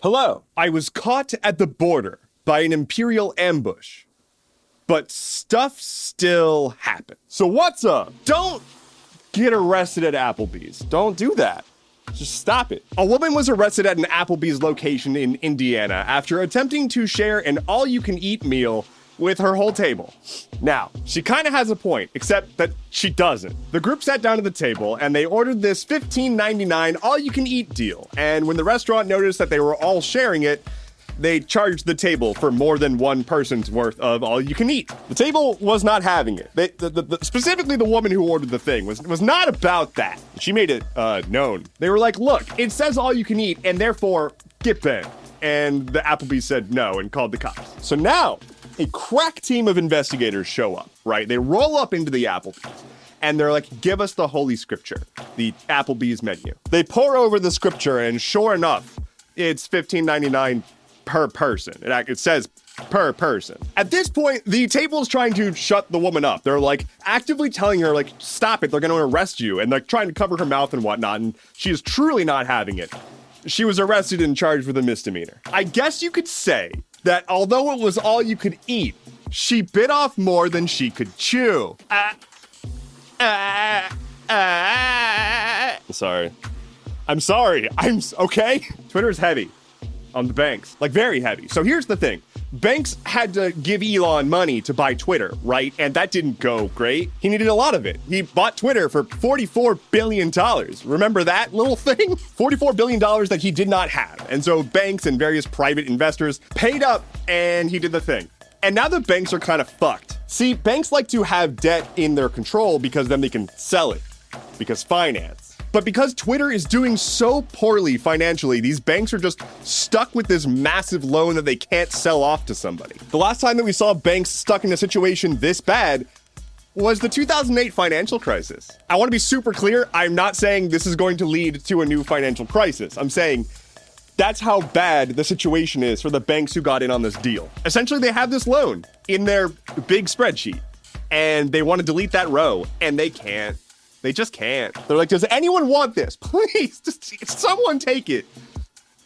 Hello. I was caught at the border by an Imperial ambush, but stuff still happened. So what's up? Don't get arrested at Applebee's. Don't do that. Just stop it. A woman was arrested at an Applebee's location in Indiana after attempting to share an all-you-can-eat meal with her whole table. Now, she kind of has a point, except that she doesn't. The group sat down at the table and they ordered this $15.99 all-you-can-eat deal. And when the restaurant noticed that they were all sharing it, they charged the table for more than one person's worth of all-you-can-eat. The table was not having it. Specifically, the woman who ordered the thing was not about that. She made it known. They were like, look, it says all-you-can-eat, and therefore, get bent. And the Applebee's said no and called the cops. So now, a crack team of investigators show up, right? They roll up into the Applebee's, and they're like, give us the Holy Scripture, the Applebee's menu. They pour over the scripture, and sure enough, it's $15.99 per person. It says per person. At this point, the table's trying to shut the woman up. They're like actively telling her, like, stop it, they're gonna arrest you, and they're trying to cover her mouth and whatnot, and she is truly not having it. She was arrested and charged with a misdemeanor. I guess you could say that although it was all you could eat, she bit off more than she could chew. Sorry. I'm sorry. Okay? Twitter's heavy on the banks, like very heavy. So here's the thing. Banks had to give Elon money to buy Twitter, right? And that didn't go great. He needed a lot of it. He bought Twitter for $44 billion. Remember that little thing? $44 billion that he did not have. And so banks and various private investors paid up and he did the thing. And now the banks are kind of fucked. See, banks like to have debt in their control because then they can sell it. Because finance. But because Twitter is doing so poorly financially, these banks are just stuck with this massive loan that they can't sell off to somebody. The last time that we saw banks stuck in a situation this bad was the 2008 financial crisis. I want to be super clear. I'm not saying this is going to lead to a new financial crisis. I'm saying that's how bad the situation is for the banks who got in on this deal. Essentially, they have this loan in their big spreadsheet and they want to delete that row and they can't. They just can't. They're like, does anyone want this? Please, just someone take it.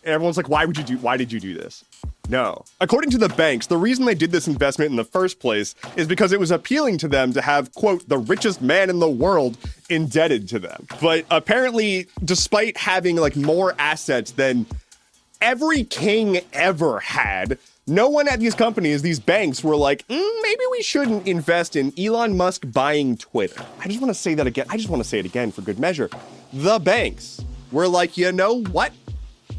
And everyone's like, why did you do this? No. According to the banks, the reason they did this investment in the first place is because it was appealing to them to have, quote, the richest man in the world indebted to them. But apparently, despite having like more assets than every king ever had, no one at these companies, these banks, were like, maybe we shouldn't invest in Elon Musk buying Twitter. I just want to say that again. I just want to say it again for good measure. The banks were like, you know what?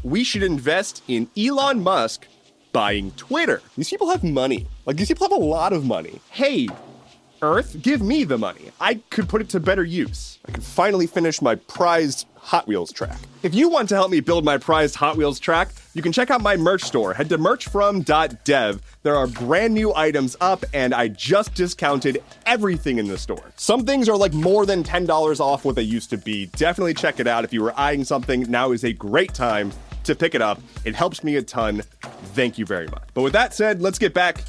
We should invest in Elon Musk buying Twitter. These people have money. Like, these people have a lot of money. Hey, Earth, give me the money. I could put it to better use. I could finally finish my prized Hot Wheels track. If you want to help me build my prized Hot Wheels track, you can check out my merch store. Head to merchfrom.dev. There are brand new items up, and I just discounted everything in the store. Some things are like more than $10 off what they used to be. Definitely check it out. If you were eyeing something, now is a great time to pick it up. It helps me a ton. Thank you very much. But with that said, let's get back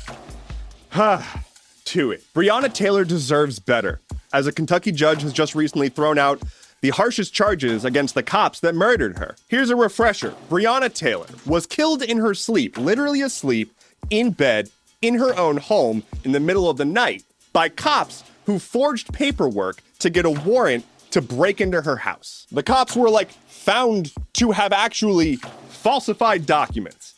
to it. Breonna Taylor deserves better, as a Kentucky judge has just recently thrown out the harshest charges against the cops that murdered her. Here's a refresher. Breonna Taylor was killed in her sleep, literally asleep, in bed, in her own home, in the middle of the night, by cops who forged paperwork to get a warrant to break into her house. The cops were like found to have actually falsified documents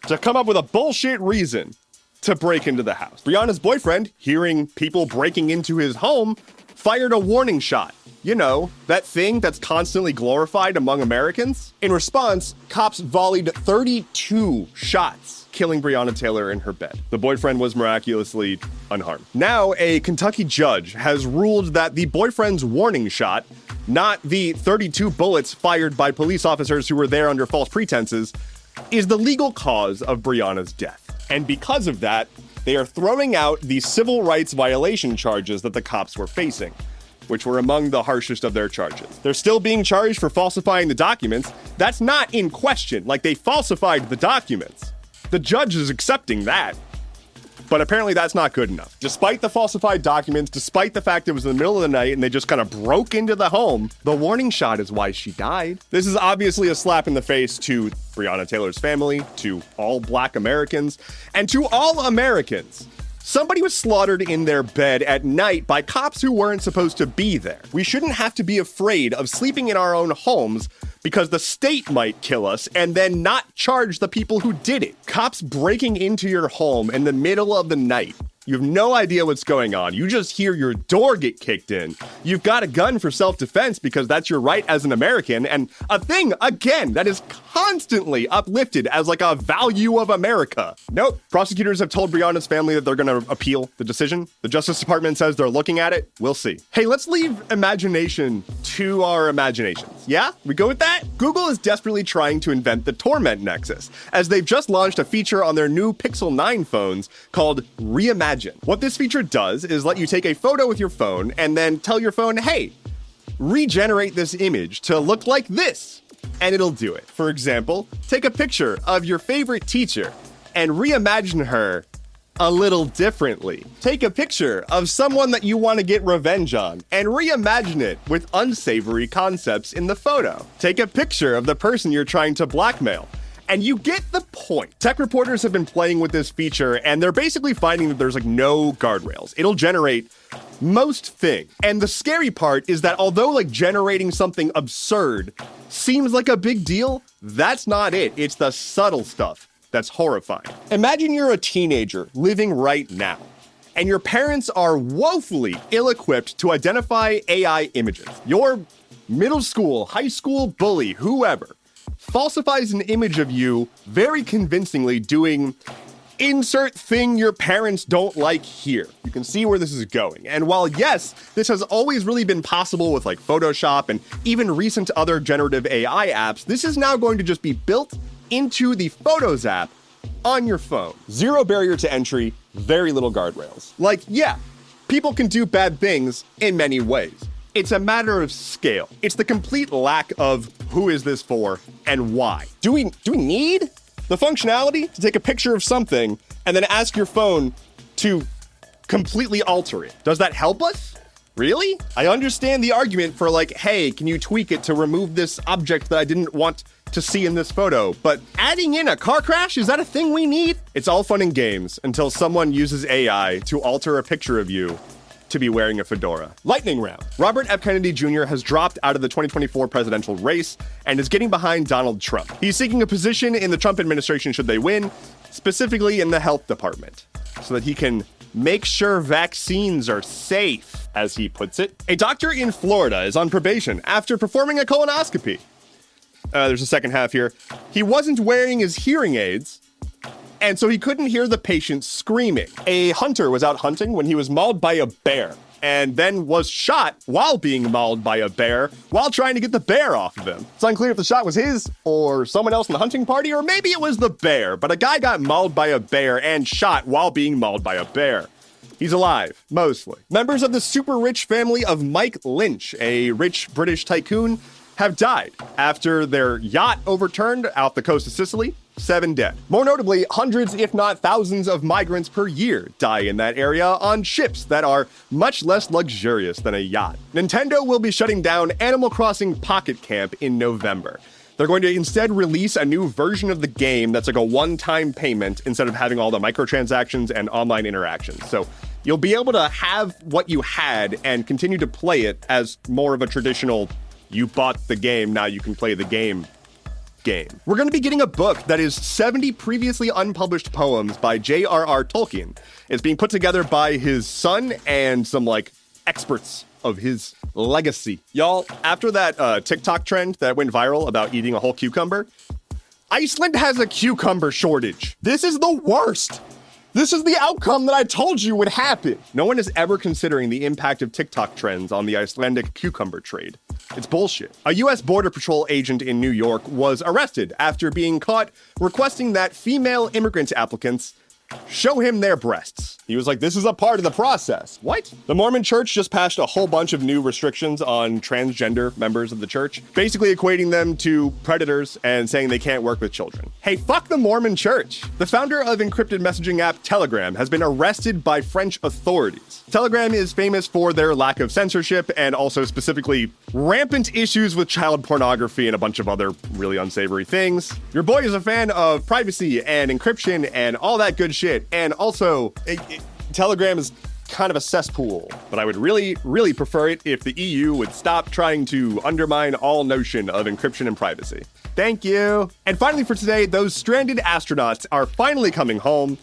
to come up with a bullshit reason to break into the house. Breonna's boyfriend, hearing people breaking into his home, fired a warning shot. You know, that thing that's constantly glorified among Americans. In response, cops volleyed 32 shots, killing Breonna Taylor in her bed. The boyfriend was miraculously unharmed. Now, a Kentucky judge has ruled that the boyfriend's warning shot, not the 32 bullets fired by police officers who were there under false pretenses, is the legal cause of Breonna's death. And because of that, they are throwing out the civil rights violation charges that the cops were facing, which were among the harshest of their charges. They're still being charged for falsifying the documents. That's not in question. Like, they falsified the documents. The judge is accepting that. But apparently that's not good enough. Despite the falsified documents, despite the fact it was in the middle of the night and they just kind of broke into the home, the warning shot is why she died. This is obviously a slap in the face to Breonna Taylor's family, to all Black Americans, and to all Americans. Somebody was slaughtered in their bed at night by cops who weren't supposed to be there. We shouldn't have to be afraid of sleeping in our own homes because the state might kill us and then not charge the people who did it. Cops breaking into your home in the middle of the night. You have no idea what's going on. You just hear your door get kicked in. You've got a gun for self-defense because that's your right as an American, and a thing, again, that is constantly uplifted as like a value of America. Nope. Prosecutors have told Breonna's family that they're going to appeal the decision. The Justice Department says they're looking at it. We'll see. Hey, let's leave imagination to our imaginations. Yeah? We go with that? Google is desperately trying to invent the torment nexus, as they've just launched a feature on their new Pixel 9 phones called Reimagine. What this feature does is let you take a photo with your phone and then tell your phone, hey, regenerate this image to look like this, and it'll do it. For example, take a picture of your favorite teacher and reimagine her a little differently. Take a picture of someone that you want to get revenge on and reimagine it with unsavory concepts in the photo. Take a picture of the person you're trying to blackmail. And you get the point. Tech reporters have been playing with this feature, and they're basically finding that there's like no guardrails. It'll generate most things. And the scary part is that although like generating something absurd seems like a big deal, that's not it. It's the subtle stuff that's horrifying. Imagine you're a teenager living right now, and your parents are woefully ill-equipped to identify AI images. Your middle school, high school bully, whoever, falsifies an image of you very convincingly doing insert thing your parents don't like here. You can see where this is going. And while yes, this has always really been possible with like Photoshop and even recent other generative AI apps, this is now going to just be built into the Photos app on your phone. Zero barrier to entry, very little guardrails. Like, yeah, people can do bad things in many ways. It's a matter of scale. It's the complete lack of who is this for and why. Do we need the functionality to take a picture of something and then ask your phone to completely alter it? Does that help us? Really? I understand the argument for like, hey, can you tweak it to remove this object that I didn't want to see in this photo? But adding in a car crash, is that a thing we need? It's all fun and games until someone uses AI to alter a picture of you to be wearing a fedora. Lightning round. Robert F. Kennedy Jr. has dropped out of the 2024 presidential race and is getting behind Donald Trump. He's seeking a position in the Trump administration should they win, specifically in the health department, so that he can make sure vaccines are safe, as he puts it. A doctor in Florida is on probation after performing a colonoscopy. There's a second half here. He wasn't wearing his hearing aids, and so he couldn't hear the patient screaming. A hunter was out hunting when he was mauled by a bear, and then was shot while being mauled by a bear while trying to get the bear off of him. It's unclear if the shot was his or someone else in the hunting party, or maybe it was the bear, but a guy got mauled by a bear and shot while being mauled by a bear. He's alive, mostly. Members of the super rich family of Mike Lynch, a rich British tycoon, have died after their yacht overturned off the coast of Sicily. 7 dead. More notably, hundreds, if not thousands, of migrants per year die in that area on ships that are much less luxurious than a yacht. Nintendo will be shutting down Animal Crossing Pocket Camp in November. They're going to instead release a new version of the game that's like a one-time payment instead of having all the microtransactions and online interactions. So you'll be able to have what you had and continue to play it as more of a traditional, you bought the game, now you can play the game. We're going to be getting a book that is 70 previously unpublished poems by J.R.R. Tolkien. It's being put together by his son and some like experts of his legacy. Y'all, after that TikTok trend that went viral about eating a whole cucumber, Iceland has a cucumber shortage. This is the worst. This is the outcome that I told you would happen. No one is ever considering the impact of TikTok trends on the Icelandic cucumber trade. It's bullshit. A U.S. Border Patrol agent in New York was arrested after being caught requesting that female immigrant applicants show him their breasts. He was like, this is a part of the process. What? The Mormon Church just passed a whole bunch of new restrictions on transgender members of the church, basically equating them to predators and saying they can't work with children. Hey, fuck the Mormon Church. The founder of encrypted messaging app Telegram has been arrested by French authorities. Telegram is famous for their lack of censorship and also specifically rampant issues with child pornography and a bunch of other really unsavory things. Your boy is a fan of privacy and encryption and all that good shit. And also, Telegram is kind of a cesspool, but I would really, really prefer it if the EU would stop trying to undermine all notion of encryption and privacy. Thank you. And finally for today, those stranded astronauts are finally coming home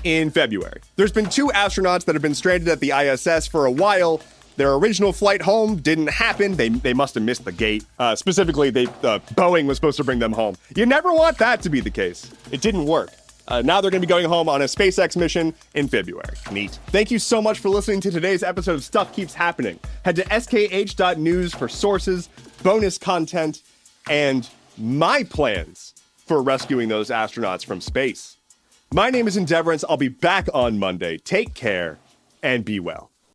in February. There's been 2 astronauts that have been stranded at the ISS for a while. Their original flight home didn't happen. They must have missed the gate. Specifically, Boeing was supposed to bring them home. You never want that to be the case. It didn't work. Now they're going to be going home on a SpaceX mission in February. Neat. Thank you so much for listening to today's episode of Stuff Keeps Happening. Head to skh.news for sources, bonus content, and my plans for rescuing those astronauts from space. My name is Endeavorance. I'll be back on Monday. Take care and be well.